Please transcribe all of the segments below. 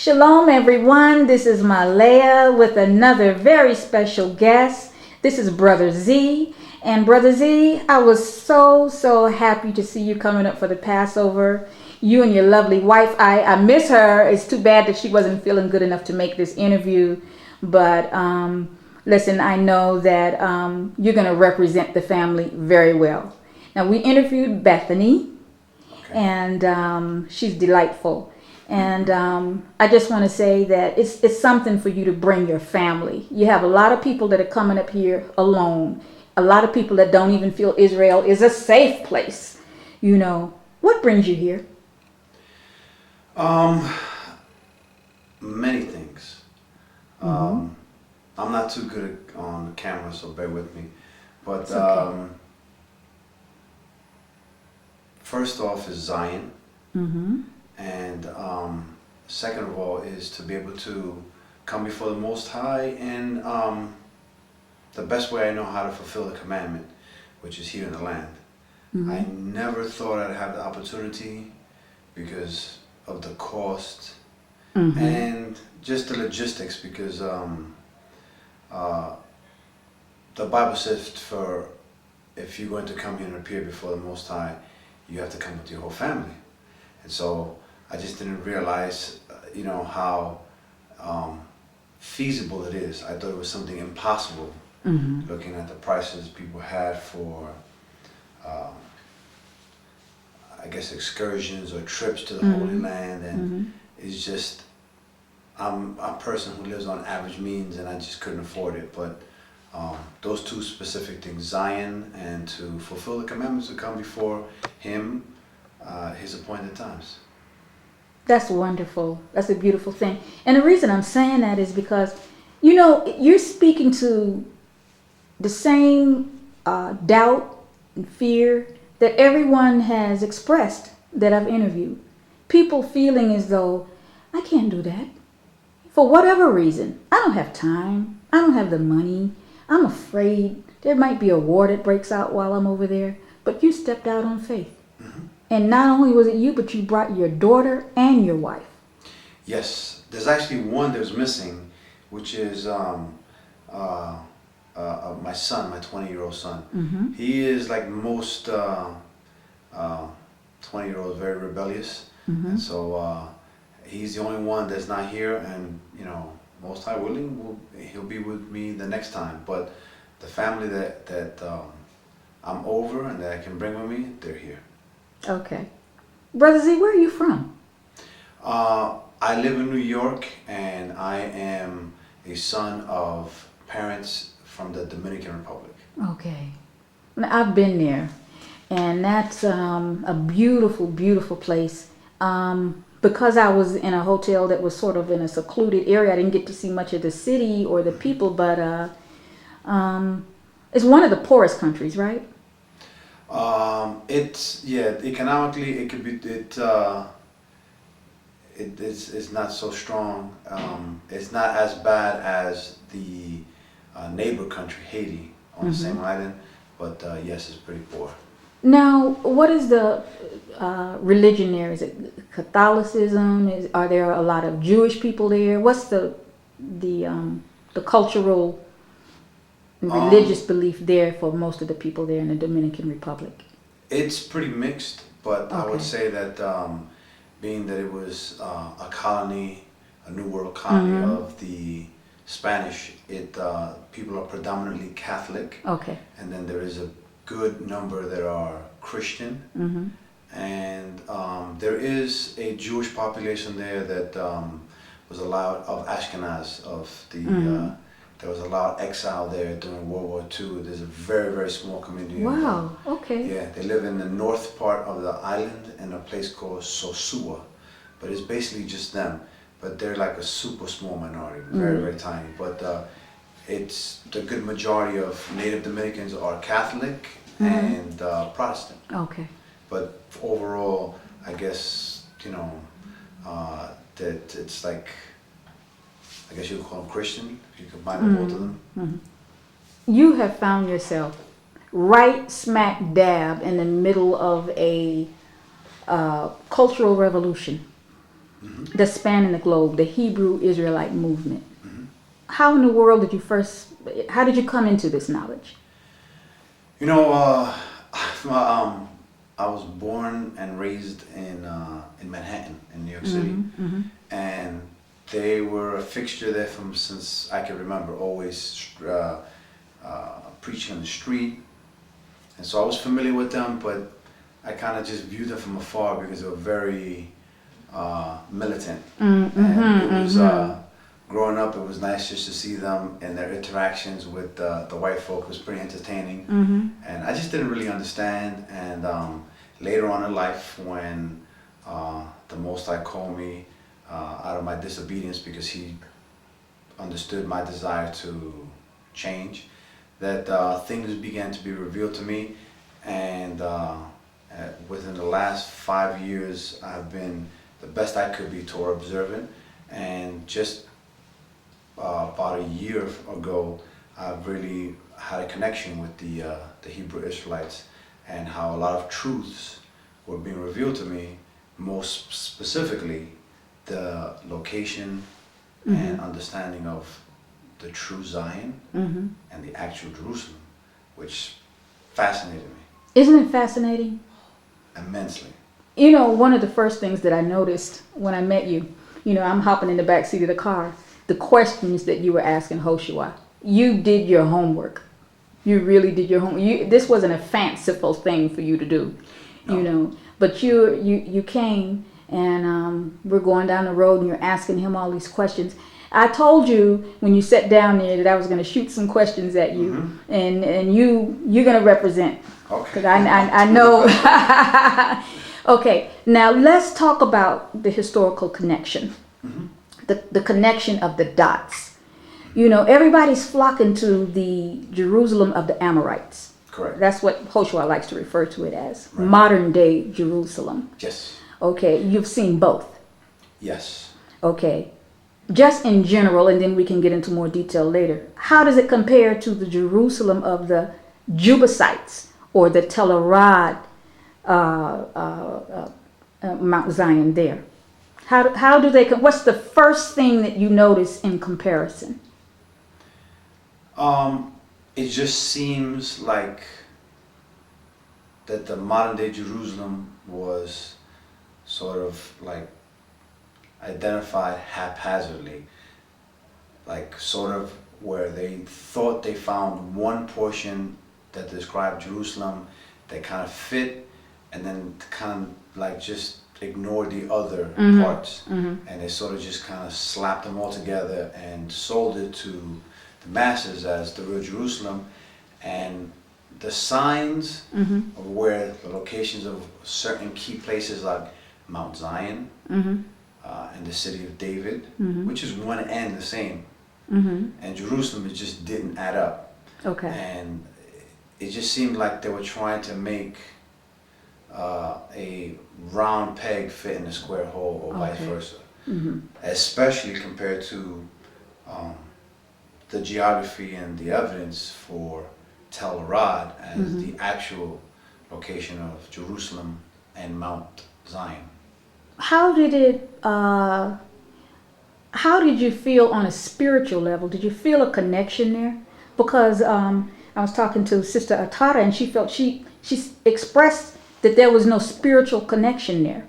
Shalom, everyone. This is Malaya with another very special guest. This is Brother Z. And Brother Z, I was so happy to see you coming up for the Passover. You and your lovely wife. I miss her. It's too bad that she wasn't feeling good enough to make this interview. But listen, I know that you're going to represent the family very well. Now, we interviewed Bethany, and she's delightful. And I just want to say that it's something for you to bring your family. You have a lot of people that are coming up here alone. A lot of people that don't even feel Israel is a safe place. You know, what brings you here? Many things. I'm not too good on camera, so bear with me. But Okay. First off is Zion. Mm-hmm. And second of all is to be able to come before the Most High in the best way I know how to fulfill the commandment, which is here in the land. Mm-hmm. I never thought I'd have the opportunity because of the cost Mm-hmm. and just the logistics, because the Bible says if you're going to come here and appear before the Most High, you have to come with your whole family. And so I just didn't realize, how feasible it is. I thought it was something impossible, looking at the prices people had for, I guess, excursions or trips to the Holy Land. And it's just, I'm a person who lives on average means, and I just couldn't afford it. But those two specific things, Zion and to fulfill the commandments, to come before Him, His appointed times. That's wonderful. That's a beautiful thing. And the reason I'm saying that is because, you're speaking to the same doubt and fear that everyone has expressed that I've interviewed. People feeling as though, I can't do that. For whatever reason. I don't have time. I don't have the money. I'm afraid there might be a war that breaks out while I'm over there. But you stepped out on faith. And not only was it you, but you brought your daughter and your wife. Yes, there's actually one that's missing, which is my son, my 20-year-old son. He is like most 20-year-olds, very rebellious, and so he's the only one that's not here. And Most High willing, he'll be with me the next time. But the family that I'm over and that I can bring with me, they're here. Okay. Brother Z, where are you from? I live in New York, and I am a son of parents from the Dominican Republic. Okay. I've been there. And that's a beautiful place. Because I was in a hotel that was sort of in a secluded area, I didn't get to see much of the city or the people, but it's one of the poorest countries, right? Economically it could be it's not so strong. It's not as bad as the neighbor country Haiti on the same island, but yes, it's pretty poor. Now, what is the religion there? Is it Catholicism? Are there a lot of Jewish people there? What's the cultural religious belief there for most of the people there in the Dominican Republic? It's pretty mixed, but I would Okay. say that being that it was a colony, a New World colony of the Spanish, people are predominantly Catholic, Okay. and then there is a good number that are Christian, and there is a Jewish population there that was allowed, of Ashkenaz, there was a lot of exile there during World War II. There's a very small community. Wow. Okay. Yeah, they live in the north part of the island in a place called Sosua, but it's basically just them. But they're like a super small minority, very tiny. But it's the good majority of native Dominicans are Catholic and Protestant. Okay. But overall, I guess that it's like, I guess you would call them Christian, if you combine both of them. You have found yourself right smack dab in the middle of a cultural revolution. that's spanning the globe, the Hebrew Israelite movement. How in the world did you how did you come into this knowledge? You know, I was born and raised in Manhattan, in New York City, and they were a fixture there from since I can remember. Always preaching on the street, and so I was familiar with them, but I kind of just viewed them from afar because they were very militant, and it was. Growing up, it was nice just to see them and their interactions with the white folk. It was pretty entertaining, and I just didn't really understand. And later on in life, when the Most High called me out of my disobedience because He understood my desire to change, that things began to be revealed to me. And within the last 5 years, I've been the best I could be Torah observant, and just about a year ago, I've really had a connection with the Hebrew Israelites, and how a lot of truths were being revealed to me, most specifically the location and understanding of the true Zion and the actual Jerusalem, which fascinated me. Isn't it fascinating? Immensely. You know, one of the first things that I noticed when I met you, I'm hopping in the back seat of the car, the questions that you were asking Hoshua. You did your homework. You really did your homework. This wasn't a fanciful thing for you to do, No. But you came, and we're going down the road, and you're asking him all these questions. I told you when you sat down there that I was going to shoot some questions at you, and you're going to represent. Okay. Because I know. Okay, now let's talk about the historical connection. The connection of the dots. Everybody's flocking to the Jerusalem of the Amorites. Correct. That's what Hoshua likes to refer to it as. Right. Modern day Jerusalem. Yes. Okay, you've seen both. Yes. Okay, just in general, and then we can get into more detail later. How does it compare to the Jerusalem of the Jebusites or the Tel Arad, Mount Zion there? How do they? What's the first thing that you notice in comparison? It just seems like that the modern day Jerusalem was sort of like identified haphazardly, like sort of where they thought they found one portion that described Jerusalem that kind of fit, and then kind of like just ignored the other parts, and they sort of just kind of slapped them all together and sold it to the masses as the real Jerusalem. And the signs of where the locations of certain key places like Mount Zion and the city of David, which is one and the same, and Jerusalem, it just didn't add up. Okay. And it just seemed like they were trying to make a round peg fit in a square hole, or vice versa. Especially compared to the geography and the evidence for Tel Arad as the actual location of Jerusalem and Mount Zion. How did it? How did you feel on a spiritual level? Did you feel a connection there? Because I was talking to Sister Atara, and she felt she expressed that there was no spiritual connection there.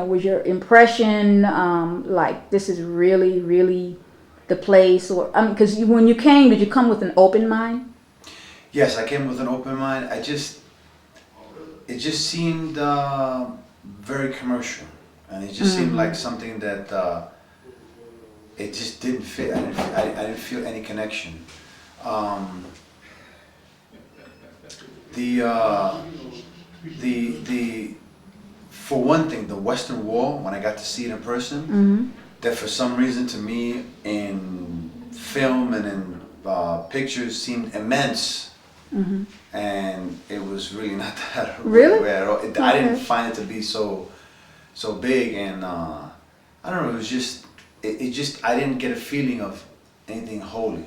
Was your impression like this is really, really the place? Or because when you came, did you come with an open mind? Yes, I came with an open mind. It just seemed very commercial, and it just seemed like something that it just didn't fit. I didn't feel any connection. For one thing, the Western Wall, when I got to see it in person, that for some reason to me in film and in pictures seemed immense, and it was really not that Really? way at all. I didn't find it to be so big, and I don't know. It was just I didn't get a feeling of anything holy.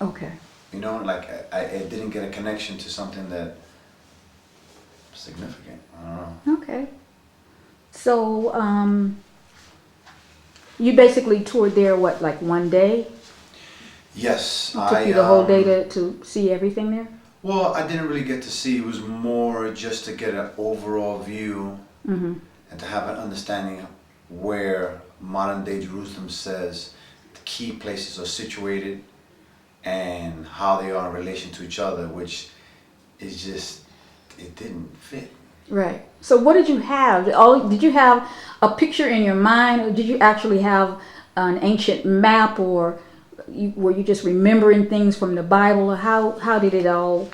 Okay. Like I didn't get a connection to something that significant. I don't know. Okay. So, you basically toured there, what, like one day? Yes, It took you the whole day to see everything there? Well, I didn't really get to see. It was more just to get an overall view Mm-hmm. and to have an understanding of where modern day Jerusalem says the key places are situated and how they are in relation to each other, which is just, it didn't fit. Right. So what did you have? All did you have a picture in your mind, or did you actually have an ancient map, or were you just remembering things from the Bible, or how did it all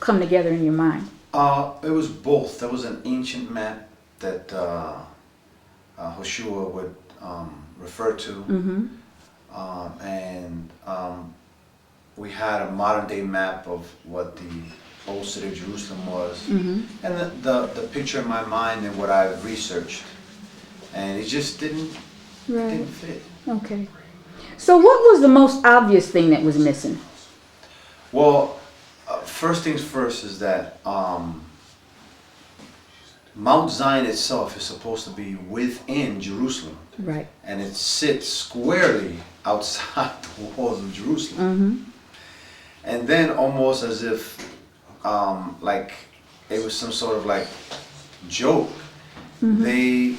come together in your mind? It was both. There was an ancient map that Hoshua would refer to, Mm-hmm. and we had a modern day map of what the old city of Jerusalem was, Mm-hmm. and the picture in my mind and what I've researched, and it just Right. didn't fit. Okay. So what was the most obvious thing that was missing? Well, first things first is that Mount Zion itself is supposed to be within Jerusalem, Right. and it sits squarely outside the walls of Jerusalem. Mm-hmm. And then almost as if like it was some sort of like joke, Mm-hmm. they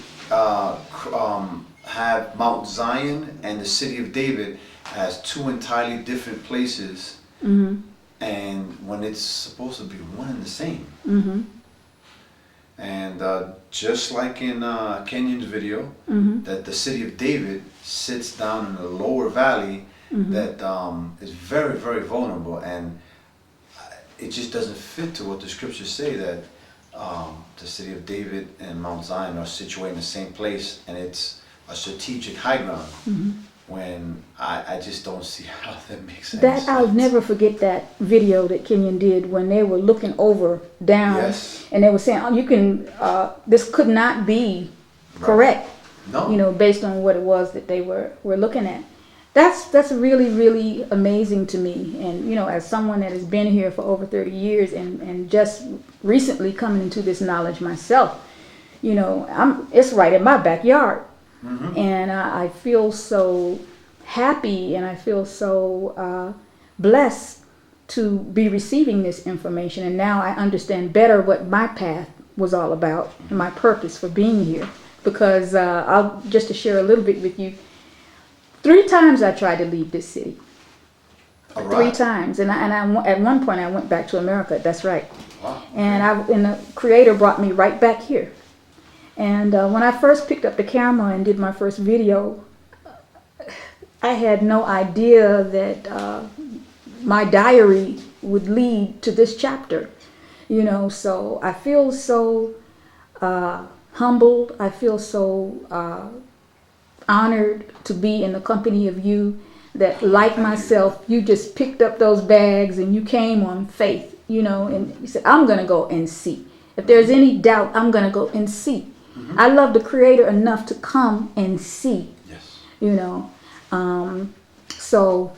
have Mount Zion and the city of David as two entirely different places, Mm-hmm. and when it's supposed to be one and the same. Mm-hmm. And just like in Kenyon's video, Mm-hmm. that the city of David sits down in the lower valley, Mm-hmm. that is very, very vulnerable, and it just doesn't fit to what the scriptures say, that the city of David and Mount Zion are situated in the same place, and it's a strategic high ground. Mm-hmm. When I just don't see how that makes any That sense. I'll never forget that video that Kenyon did when they were looking over down, Yes. and they were saying, "Oh, you can. This could not be correct." No. You know, based on what it was that they were looking at. That's really, really amazing to me. And you know, as someone that has been here for over 30 years and just recently coming into this knowledge myself, you know, it's right in my backyard. Mm-hmm. And I feel so happy, and I feel so blessed to be receiving this information. And now I understand better what my path was all about and my purpose for being here. Because I'll just to share a little bit with you. 3 times I tried to leave this city. All 3 right. times, and at one point I went back to America. That's right. Wow. And the Creator brought me right back here. And when I first picked up the camera and did my first video, I had no idea that my diary would lead to this chapter. You know, so I feel so humbled. I feel so honored to be in the company of you that, like myself, you just picked up those bags and you came on faith, you know, and you said, I'm going to go and see. If there's any doubt, I'm going to go and see. Mm-hmm. I love the Creator enough to come and see, Yes. you know. So,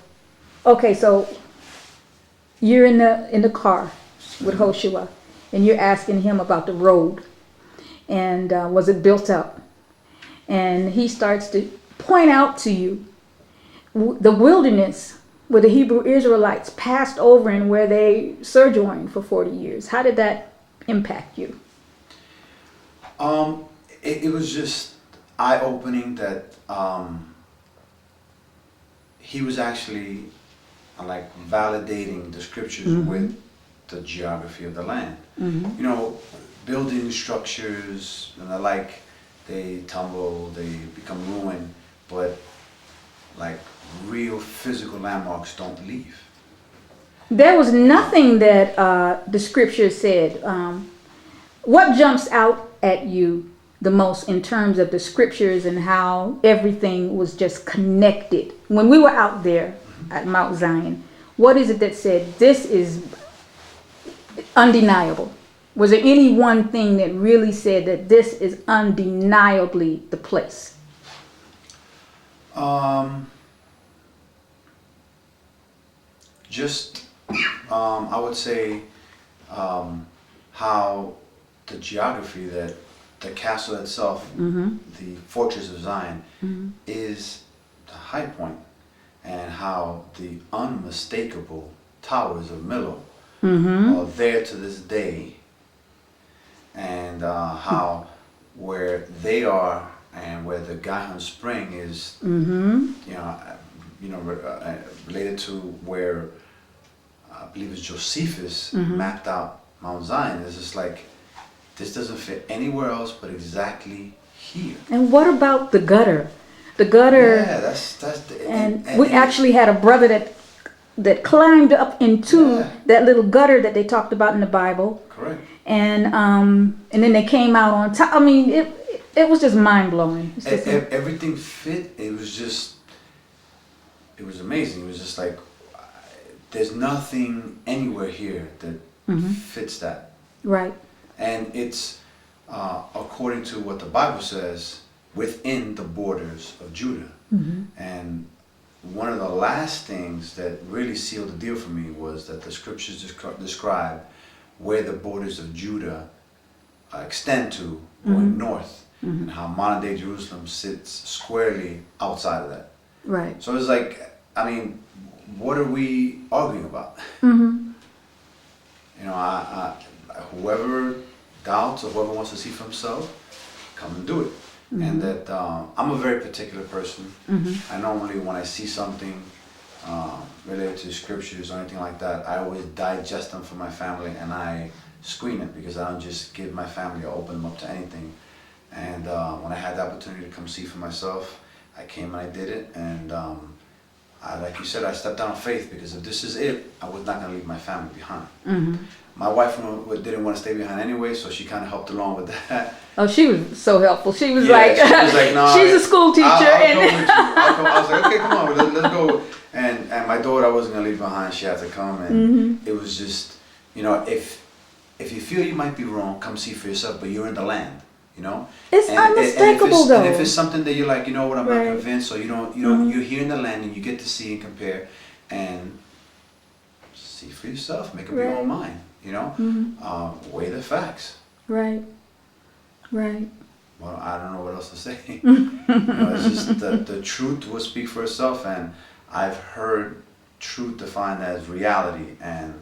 okay, so you're in the car with Hoshua, and you're asking him about the road, and was it built up? And he starts to point out to you the wilderness where the Hebrew Israelites passed over and where they sojourned for 40 years. How did that impact you? It was just eye-opening that he was actually like validating the scriptures Mm-hmm. with the geography of the land. Mm-hmm. You know, building structures and the like, they tumble, they become ruined, but like real physical landmarks don't leave. There was nothing that the scripture said. What jumps out at you the most in terms of the scriptures and how everything was just connected? When we were out there at Mount Zion, what is it that said this is undeniable? Was there any one thing that really said that this is undeniably the place? I would say how the geography that the castle itself, the fortress of Zion, is the high point, and how the unmistakable towers of Millo are there to this day, and how where they are and where the Gihon Spring is, related to where I believe it's Josephus mapped out Mount Zion. It's just like, this doesn't fit anywhere else but exactly here. And what about the gutter? The gutter. Yeah, that's and we actually had a brother that climbed up into that little gutter that they talked about in the Bible. Correct. And then they came out on top. I mean, it was just mind blowing. Everything fit. It was amazing. It was just like, there's nothing anywhere here that fits that. Right. And it's according to what the Bible says, within the borders of Judah. And one of the last things that really sealed the deal for me was that the scriptures describe where the borders of Judah extend to, going north, and how modern day Jerusalem sits squarely outside of that. Right. So it's like, I mean, what are we arguing about? Whoever doubts or whoever wants to see for himself, come and do it. And that I'm a very particular person. I normally, when I see something related to scriptures or anything like that, I always digest them for my family and I screen it, because I don't just give my family or open them up to anything. And when I had the opportunity to come see for myself, I came and I did it. And like you said, I stepped out on faith, because if this is it, I was not going to leave my family behind. My wife didn't want to stay behind anyway, so she kind of helped along with that. Oh, she was so helpful. She was She was like, no, she's a school teacher. I'll come with you. I was like, okay, come on, let's go. And my daughter, I wasn't going to leave behind. She had to come. And it was just, if you feel you might be wrong, come see for yourself, but you're in the land. It's unmistakable, though. And if it's something that you're like, you know what, I'm not convinced, or you're here in the land and you get to see and compare and see for yourself, make up your own mind, weigh the facts. Right. Well, I don't know what else to say. It's just the truth will speak for itself, and I've heard truth defined as reality, and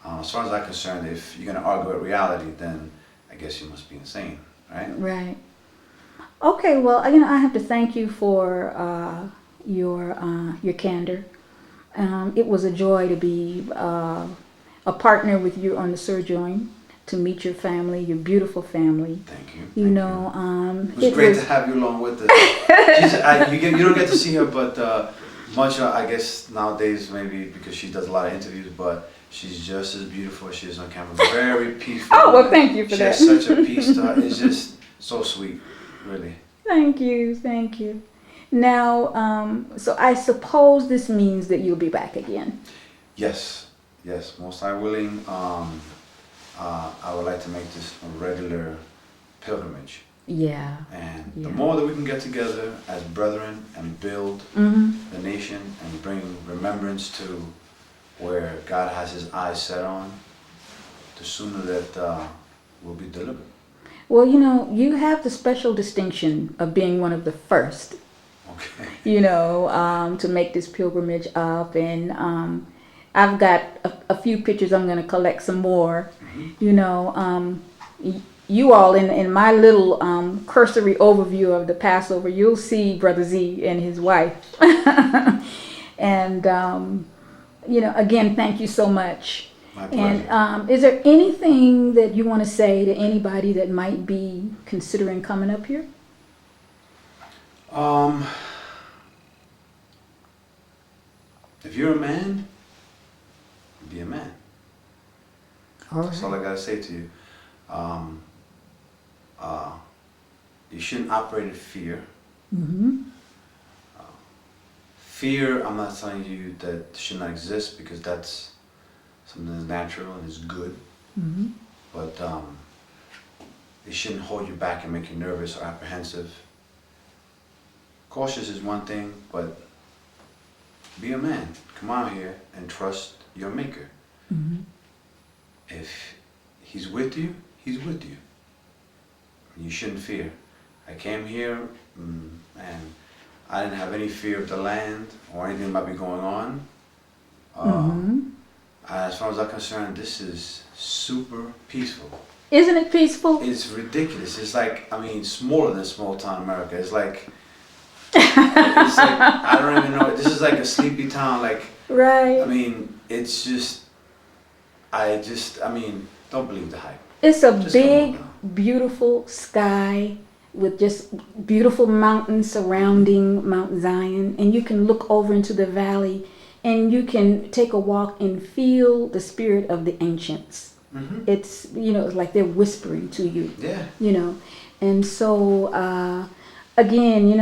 as far as I'm concerned, if you're going to argue at reality, then I guess you must be insane. Right. Okay, well, I have to thank you for your candor. It was a joy to be a partner with you on the Sojourn, to meet your family, your beautiful family. Thank you. It was great to have you along with us. You don't get to see her, but much, I guess nowadays, maybe because she does a lot of interviews, but she's just as beautiful as she is on camera. Very peaceful. Oh, well, thank you for that. She has such a peace to her. It's just so sweet, really. Thank you. Now, so I suppose this means that you'll be back again. Yes, most high willing. I would like to make this a regular pilgrimage. Yeah. And the more that we can get together as brethren and build the nation and bring remembrance to where God has his eyes set on, the sooner that we'll be delivered. Well, you have the special distinction of being one of the first, to make this pilgrimage up. And I've got a few pictures. I'm going to collect some more. You all, in my little cursory overview of the Passover, you'll see Brother Z and his wife. And, again, thank you so much. My pleasure. And is there anything that you want to say to anybody that might be considering coming up here? If you're a man, be a man. That's all I gotta say to you. You shouldn't operate in fear. Fear, I'm not telling you that should not exist, because that's something that's natural and is good. But it shouldn't hold you back and make you nervous or apprehensive. Cautious is one thing, but be a man. Come out here and trust your Maker. If he's with you, he's with you. You shouldn't fear. I came here and I didn't have any fear of the land or anything that might be going on. As far as I'm concerned, this is super peaceful. Isn't it peaceful? It's ridiculous. It's like, I mean, smaller than small town America. It's like, I don't even know. This is like a sleepy town. Like, Right. I mean, it's just, I mean, don't believe the hype. It's a Just come big, on beautiful sky with just beautiful mountains surrounding Mount Zion. And you can look over into the valley and you can take a walk and feel the spirit of the ancients. It's, it's like they're whispering to you. Yeah. And so, again,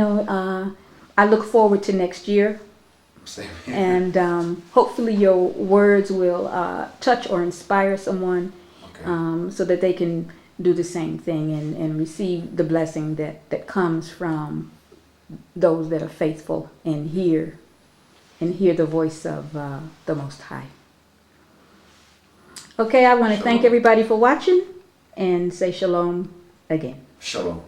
I look forward to next year. Same here. And hopefully your words will touch or inspire someone. Okay. So that they can do the same thing and receive the blessing that comes from those that are faithful and hear the voice of the Most High. Okay, I want to thank everybody for watching and say shalom again. Shalom.